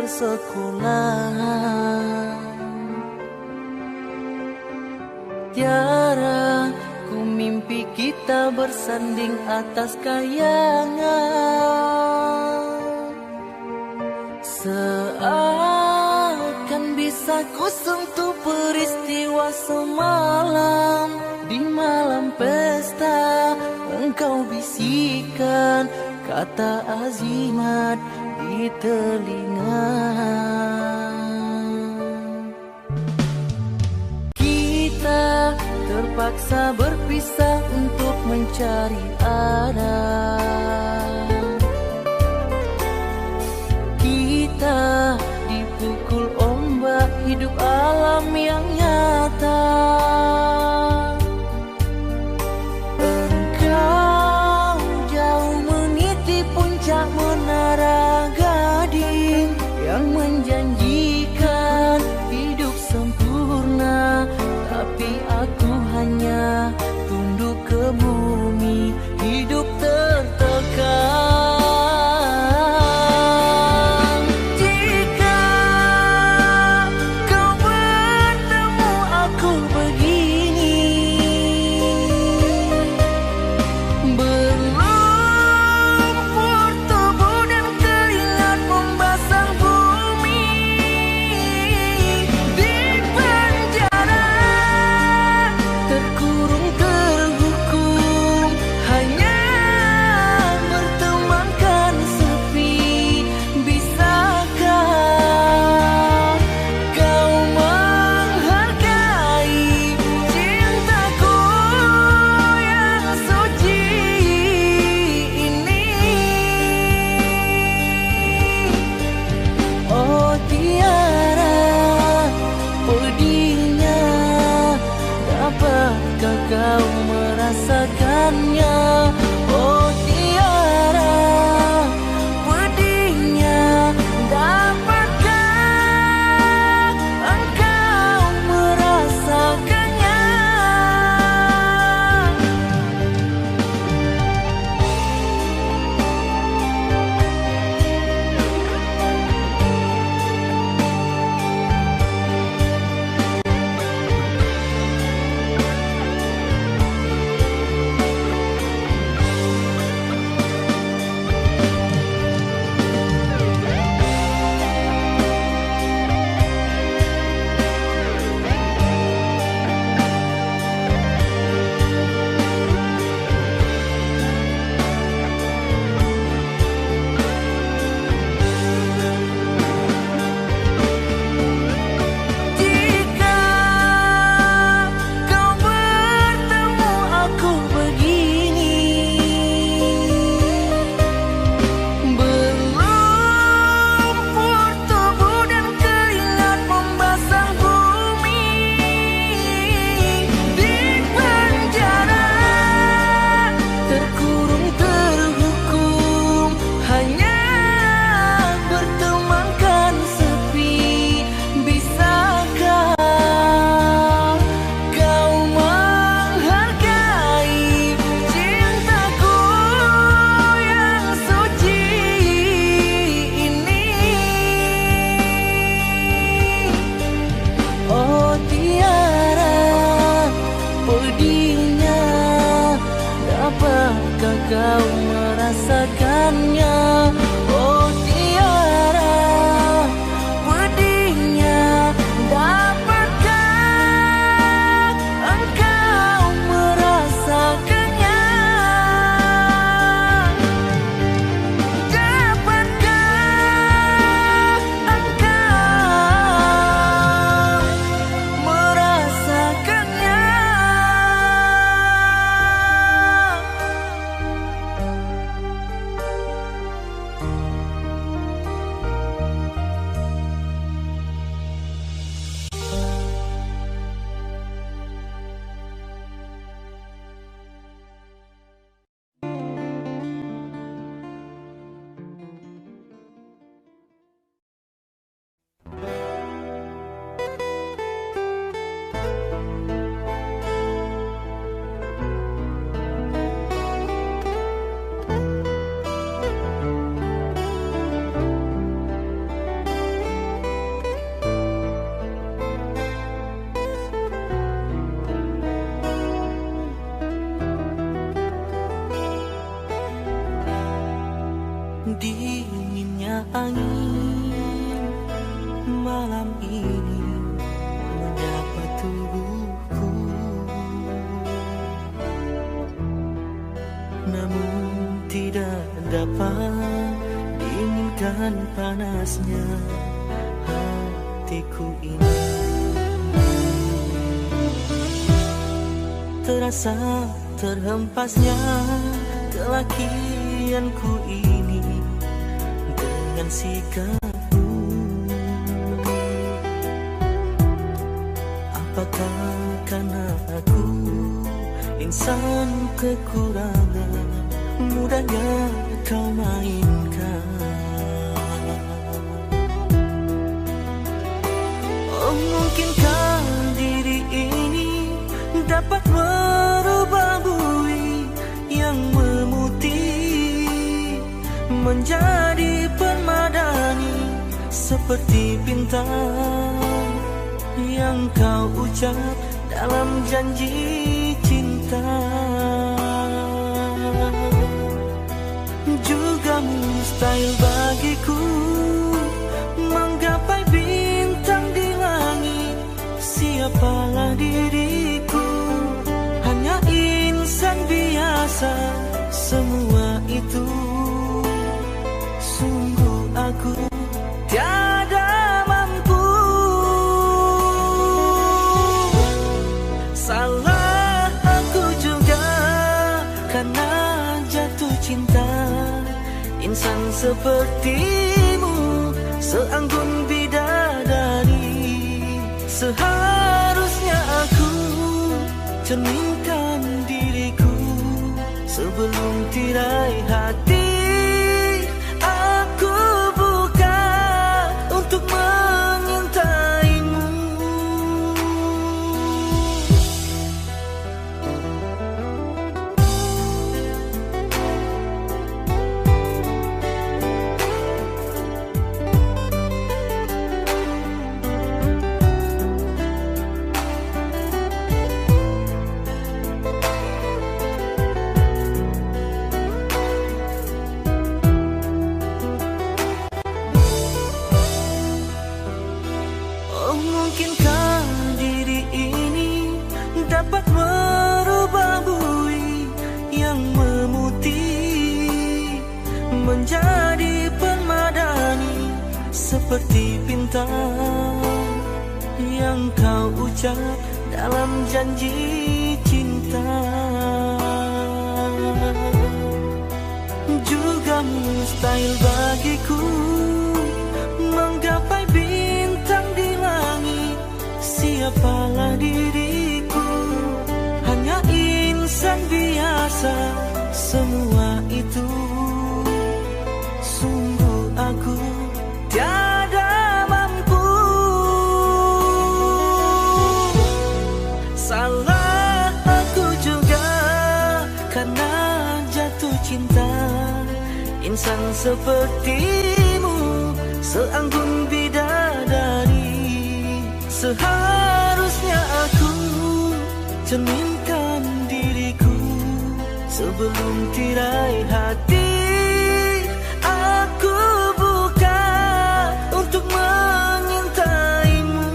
sekolah. Tiara, ku mimpi kita bersanding atas kayangan. Seakan bisa ku sentuh peristiwa semalam. Di malam pesta engkau bisikan kata azimat di telinga. Kita terpaksa berpisah untuk mencari arah. Kita dipukul ombak hidup alam yang nyata. Engkau jauh meniti puncak menara gading yang menjanjikan hidup sempurna, tapi aku hanya tunduk ke bumi, hidup tertekan. Kau merasakannya, oh Tiara, pedihnya. Dapatkah engkau merasakannya? Dapatkah kau merasakannya, oh Tiara, pedihnya. Dapatkah engkau merasakannya? Dapatkah engkau merasakannya? dengan panasnya hatiku ini. Terasa terhempasnya kelakianku ini dengan sikapmu. Apakah karena aku insan kekurangan, mudahnya kau mainkan? Oh, mungkinkah diri ini dapat merubah bui yang memutih menjadi permadani, seperti bintang yang kau ucap dalam janji cinta. Juga mustahil bagiku menggapai bintang di langit. Siapalah diriku, hanya insan biasa. Semua itu sungguh aku tiada mampu. Salah aku juga karena jatuh cinta. Insan sepertimu seanggun bidadari. Seharusnya aku cerminkan diriku sebelum tirai hati aku buka untuk menyintaimu. Mungkinkah diri ini dapat merubah bui yang memutih menjadi permadani, seperti bintang yang kau ucap dalam janji cinta. Juga mustahil bagiku menggapai bintang di langit. Siapalah diriku, hanya insan biasa. Semua itu sungguh aku tiada mampu. Salah aku juga karena jatuh cinta. Insan sepertimu seanggun bidadari. Seharusnya aku cerminkan diriku sebelum tirai hati aku buka untuk menyintaimu.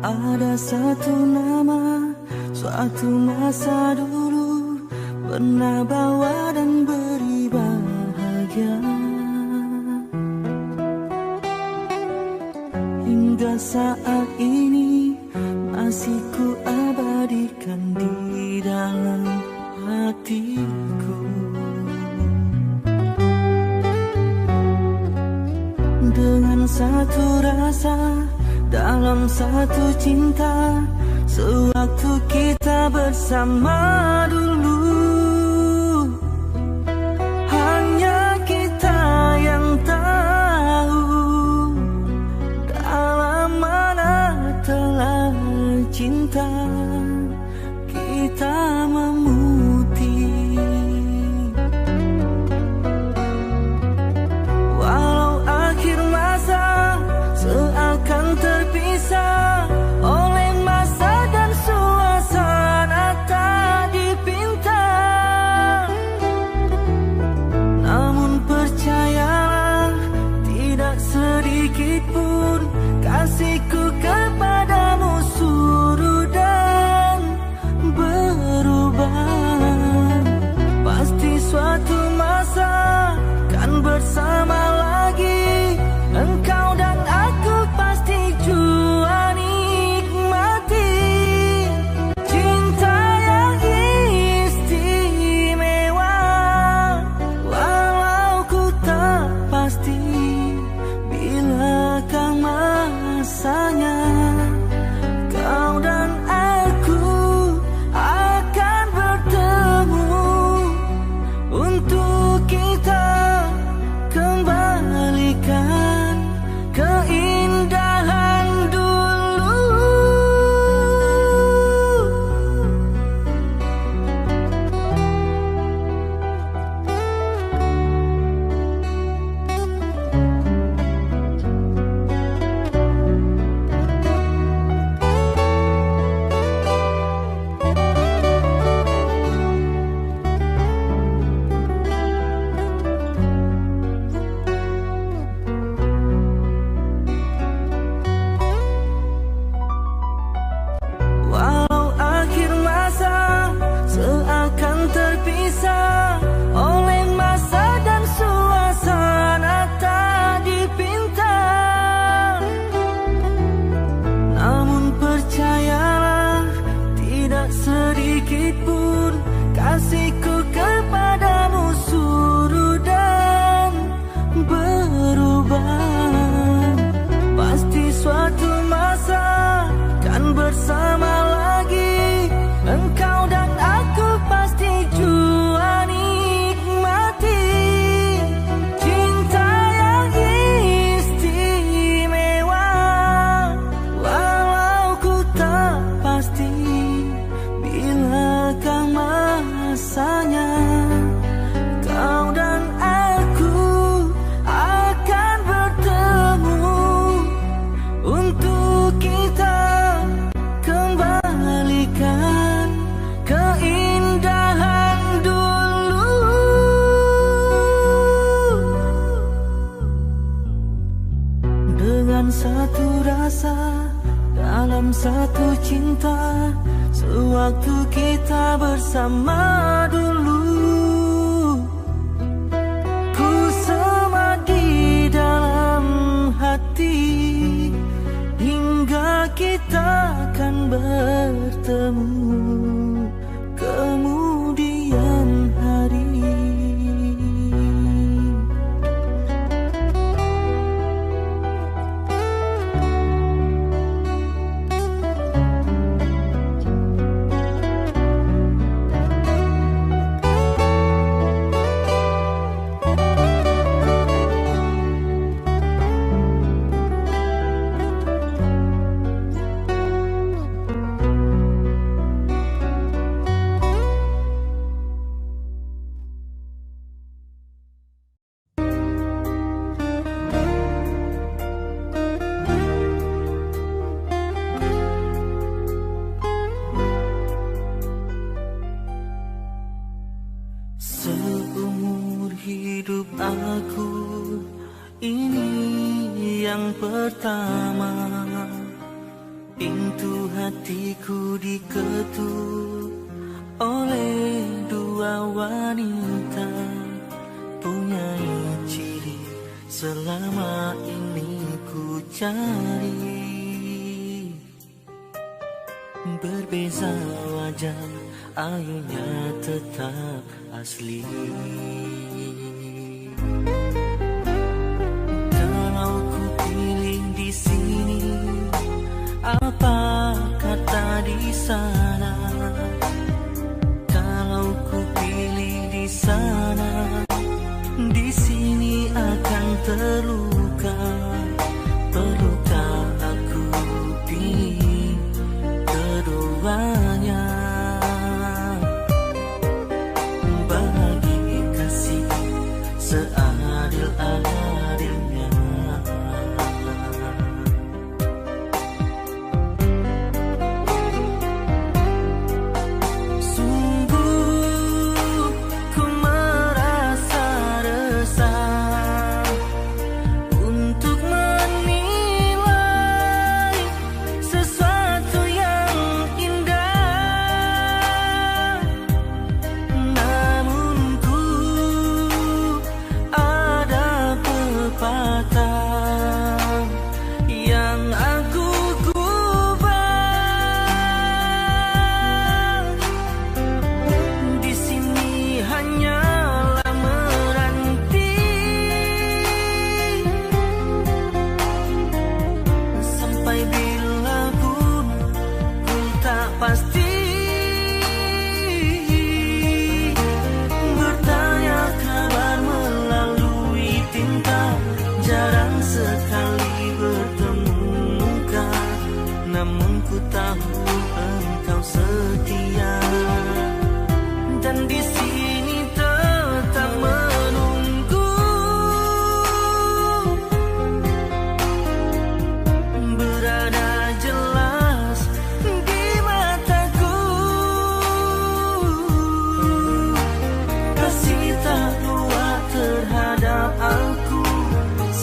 Ada satu nama, suatu masa dulu pernah bawa dan beri bahagia. Hingga saat ini masih ku abadikan di dalam hatiku. Dengan satu rasa dalam satu cinta, sewaktu kita bersama dulu. Hanya kita yang tahu dalam mana telah cinta kita memutih. Walau akhir masa seakan terpisah oleh masa dan suasana tak dipinta, namun percayalah tidak sedikit pun kasihku kepadamu surut dan berubah. Pasti suatu masa kan bersama lagi, engkau dan aku pasti jua nikmati cinta yang istimewa. Walau ku tak pasti bilakah masanya kau dan aku akan bertemu untuk kita kembalikan keindahan dulu. Walau akhir masa seakan terpisah oleh masa dan suasana tak dipinta, namun percayalah tidak sedikit pun kasihku kepadamu surut dan berubah. Pasti suatu masa kan bersama lagi, engkau dan aku pasti jua nikmati cinta yang istimewa. Walau ku tak pasti bilakah masanya kau dan aku akan bertemu untuk kita kembalikan keindahan dulu. Dengan satu rasa dalam satu cinta, sewaktu kita bersama dulu. Ku sama di dalam hati hingga kita akan bertemu kemudian hari. Seumur hidup aku ini yang pertama, pintu hatiku diketuk oleh dua wanita, punya ciri selama ini ku cari. Berbeza wajah, ayunya tetap asli. Kalau ku pilih di sini terluka, perlukah aku di keduanya? Bagi kasih seadil-adilnya. Pasti bertanya kabar melalui tinta, jarang sekali bertemu muka, namun ku tahu engkau setia, dan di sini tetap menunggu. Berada jelas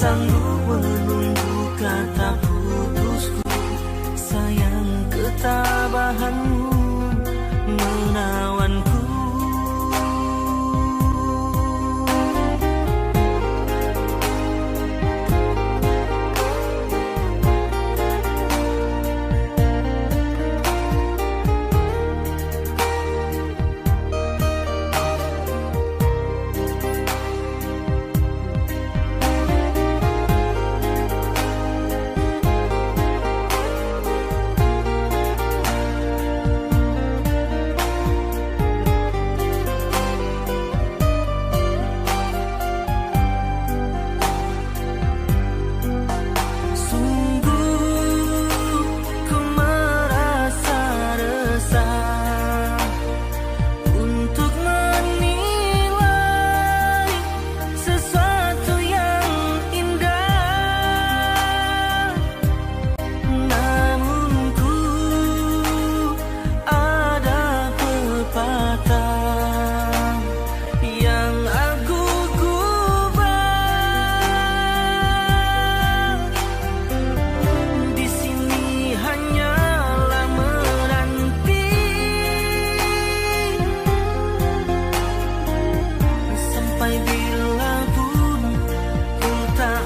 sanggup menunggu kata putusku, sayang ketabahanmu menawanku.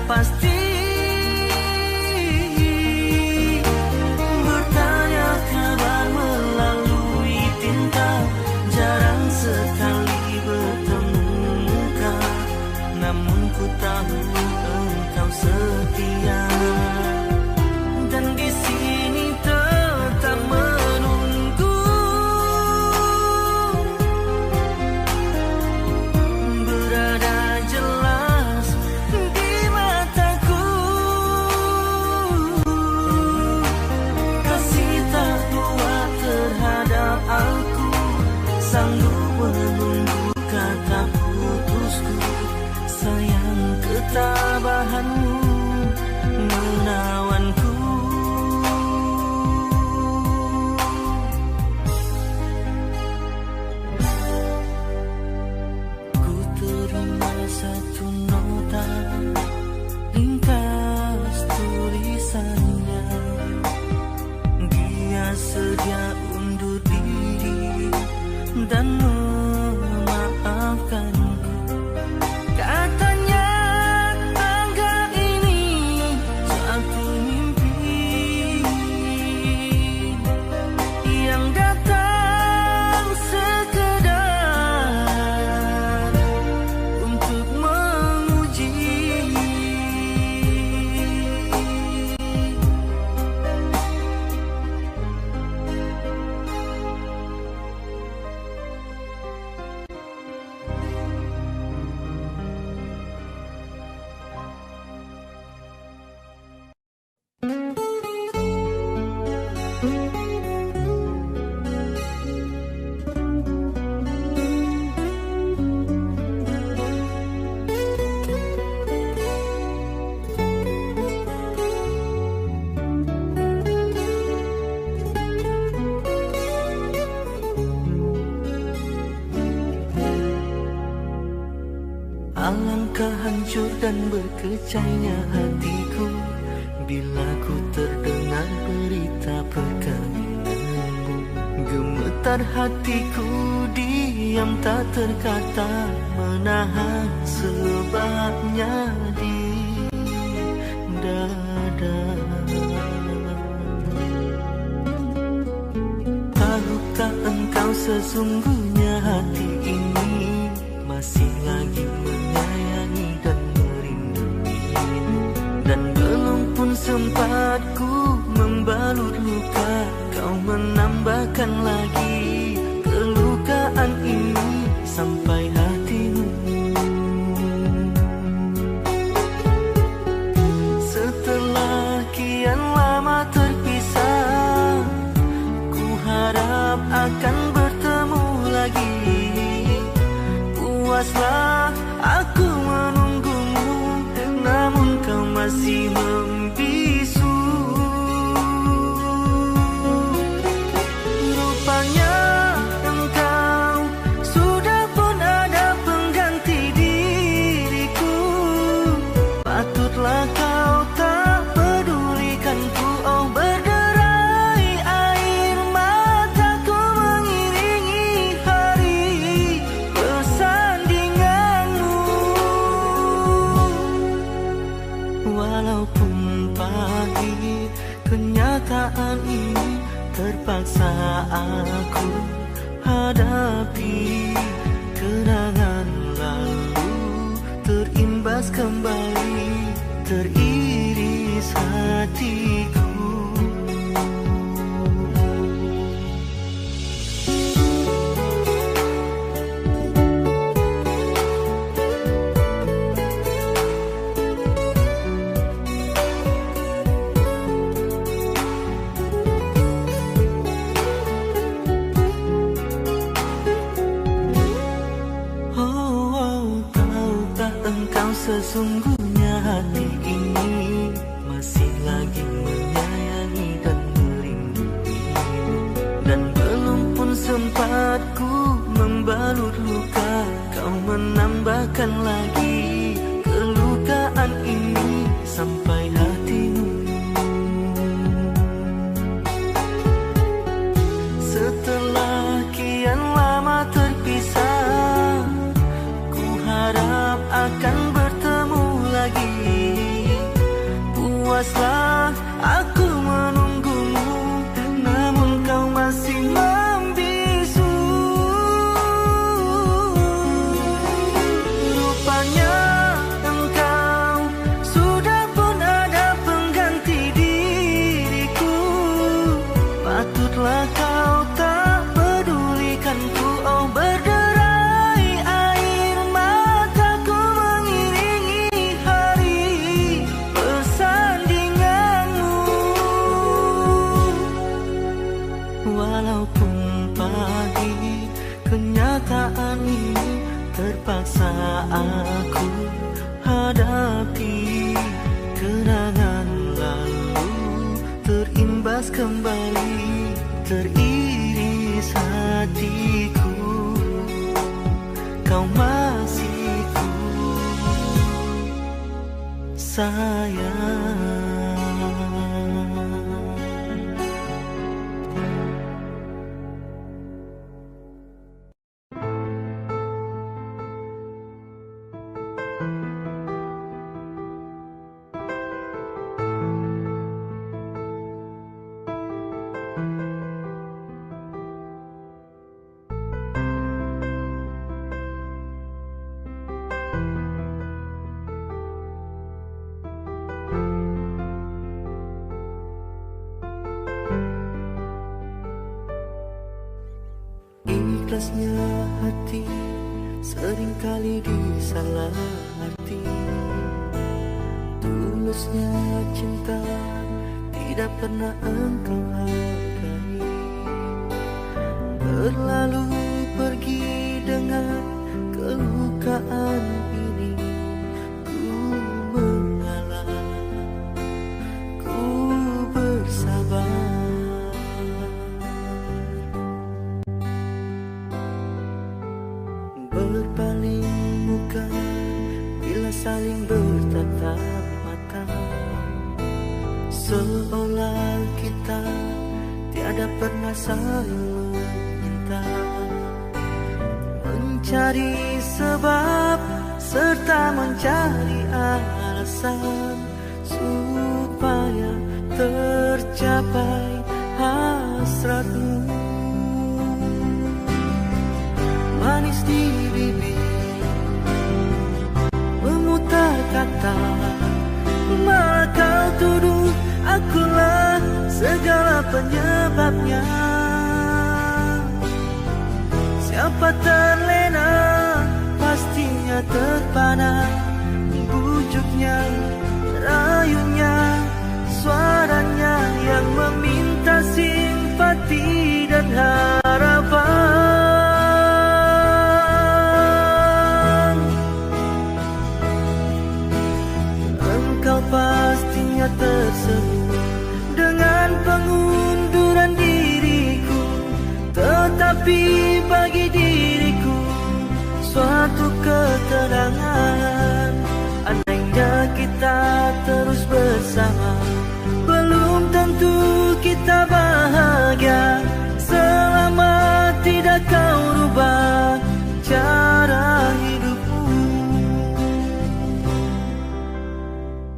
Pasti bertanya kabar melalui tinta, jarang sekali bertemu muka, namun ku tahu engkau setia, dan di sini tetap menunggu. Berada jelas sanggup menunggu kata putusku, sayang ketabahanmu menawanku. Ku terima satu nota ringkas tulisannya, dia sedia undur diri dan memaafkanku. Katanya anggap ini satu mimpi yang datang sekedar untuk menguji Alangkah hancur dan berkecainya hatiku bila ku terdengar berita perkawinanmu. Gemetar hatiku diam tak terkata, menahan sebabnya di dada. Tahukah engkau sesungguhnya hati ini masih lagi menyayangi dan merindui, dan belum pun sempat ku membalut luka, kau menambahkan lagi kelukaan ini sampai hatimu. Setelah kian lama terpisah, ku harap akan bertemu lagi. Puaslah aku menunggumu, namun kau masih membisu. Rupanya engkau sudah pun ada pengganti diriku. Patutlah kau tak pedulikanku. Oh, berderai air mataku mengiringi hari persandinganmu. Walaupun pahit kenyataan ini, terpaksa aku hadapi. Kenangan lalu terimbas kembali, teriris hatiku. Sesungguhnya hati ini masih lagi menyayangi dan merindui, dan belum pun sempat ku membalut luka, kau menambahkan lagi kelukaan ini sampai hatimu. Setelah kian lama terpisah, ku harap akan bertemu lagi. Puaslah aku menunggumu, namun kau masih membisu. Rupanya engkau sudah pun ada pengganti diriku. Patutlah kau tak pedulikanku. Oh, berderai air mataku mengiringi hari persandinganmu. Walaupun pahit kenyataan ini, terpaksa aku hadapi. Kenangan lalu terimbas kembali, teriris hatiku. Kau masih ku sayang. Ikhlasnya hati seringkali disalah arti. Tulusnya cinta tidak pernah engkau hargai. Berlalu pergi dengan kelukaan ini. Ku mengalah, ku bersabar. Berpaling muka saling bertatap mata, seolah kita tiada pernah saling meminta, mencari sebab serta mencari alasan supaya tercapai hasratmu. Manis di bibir, memutar kata, malah kau tuduh akulah segala penyebabnya. Siapa terlena pastinya terpana, bujuknya, rayunya, suaranya yang meminta simpati dan harapan. Engkau pastinya tersenyum dengan pengunduran diriku, tetapi bagi diriku suatu ketenangan. Andainya kita terus bersama, belum tentu kita bahagia selama tidak kau rubah cara hidupmu.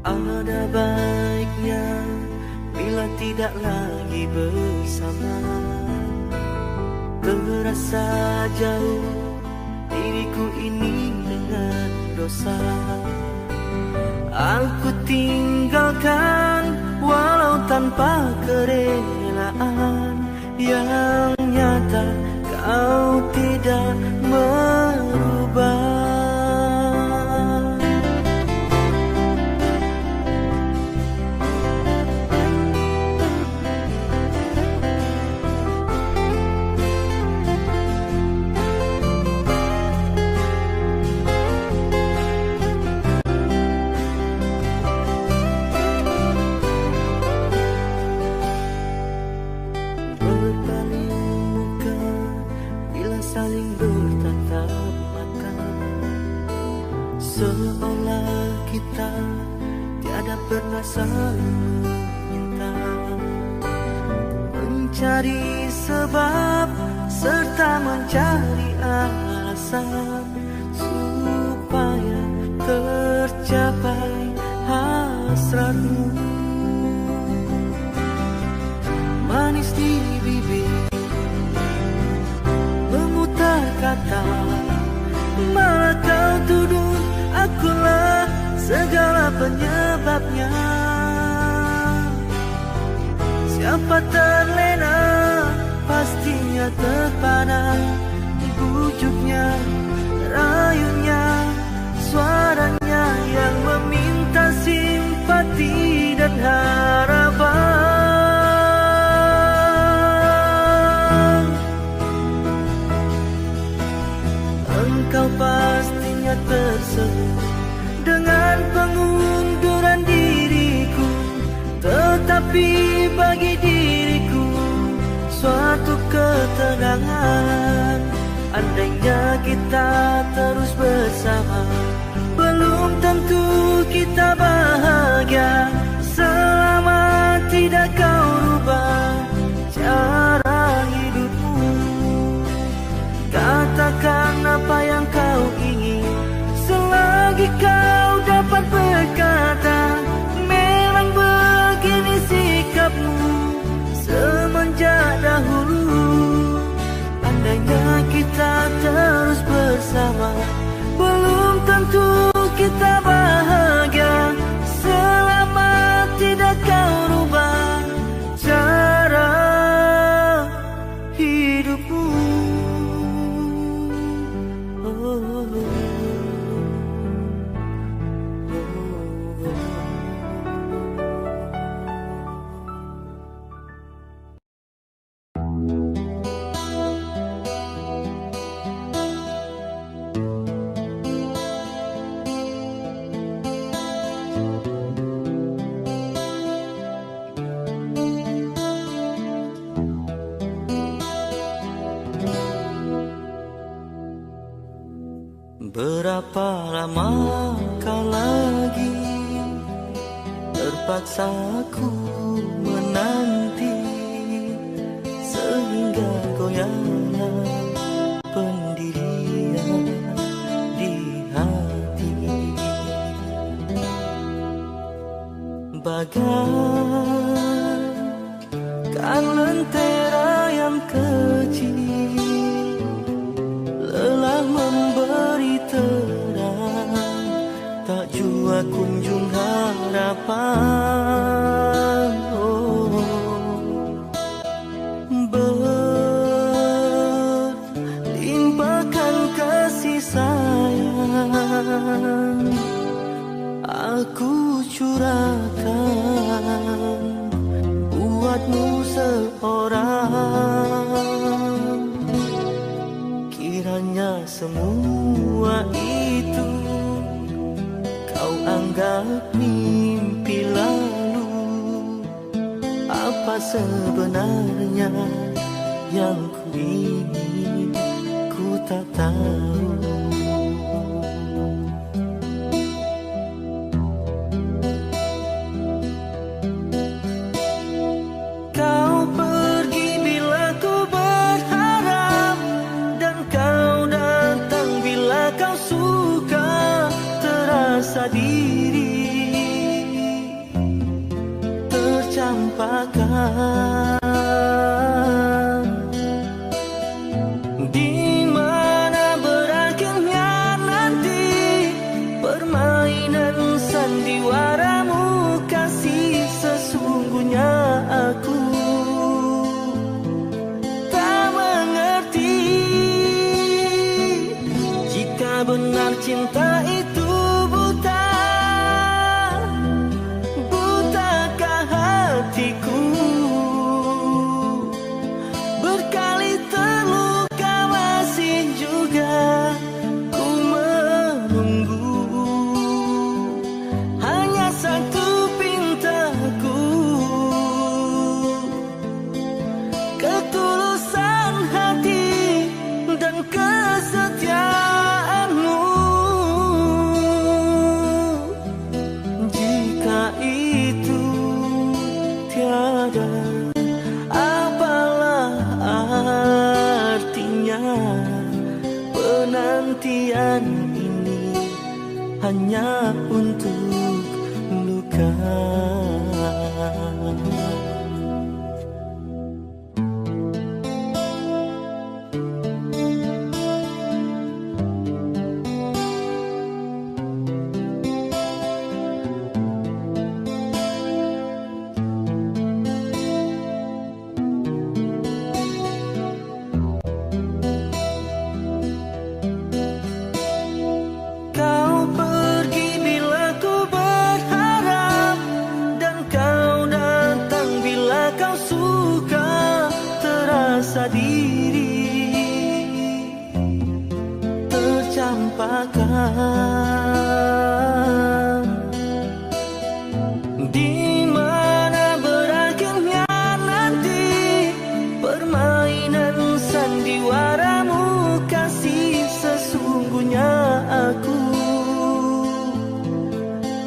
Ada baiknya bila tidak lagi bersama, terasa jauh diriku ini dengan dosa. Aku tinggalkan walau tanpa kerelaan, yang nyata kau tidak merubah. Saling bertatap mata, seolah kita tiada pernah saling meminta, mencari sebab serta mencari alasan supaya tercapai hasratmu. Manis di bibir, kata, malah kau tuduh akulah segala penyebabnya. Siapa terlena pastinya terpana, bujuknya, rayunya, suaranya yang meminta simpati dan harapan. Engkau pastinya tersenyum dengan pengunduran diriku, tetapi bagi diriku suatu ketenangan. Andainya kita terus bersama, belum tentu kita bahagia selama tidak kau rubah cara hidupmu. Katakan apa yang kau ingin, selagi kau dapat berkata. Memang begini sikapmu semenjak dahulu. Andainya kita terus bersama, belum tentu kita bahagia selama tidak kau rubah cara hidupmu. Berapa lama kau lagi terpaksa ku menanti, sehingga goyahnya pendirian di hati. Bagaikan lentera yang kecil, lelah memberi terang, tak jua kunjung harapan. Berlimpahkan kasih sayang, aku curahkan buatmu seorang. Kiranya semua itu kau anggap mimpi lalu. Apa sebenarnya yang ku ingin, ku tak tahu. Kau pergi bila ku berharap, dan kau datang bila kau suka. Terasa diri tercampakkan, di mana berakhirnya nanti permainan sandiwaramu. Kasih sesungguhnya aku tak mengerti, jika benar cinta itu buta. Butakah hatiku, berkali terluka masih juga ku menunggu. Hanya satu pintaku, ketulusan hati dan kesetiaanmu. Jika itu tiada, apalah artinya penantian ini hanya untuk luka. Kau pergi bila ku berharap, dan kau datang bila kau suka. Terasa diri tercampakkan, di mana berakhirnya nanti permainan sandiwaramu. Kasih sesungguhnya aku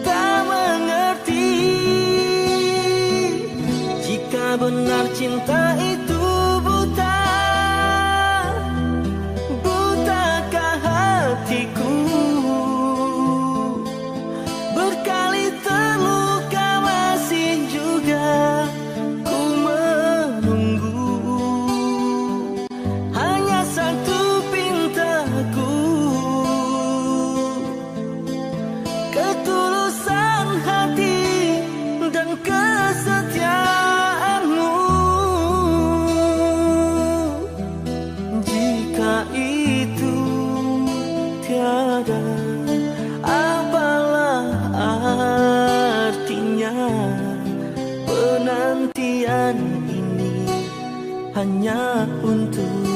tak mengerti, jika benar cinta itu buta. Butakah hatiku, berkali terluka masih juga ku menunggu. Hanya satu pintaku, ketulusan hati dan kesetiaanmu. Jika itu tiada, apalah artinya penantian ini hanya untuk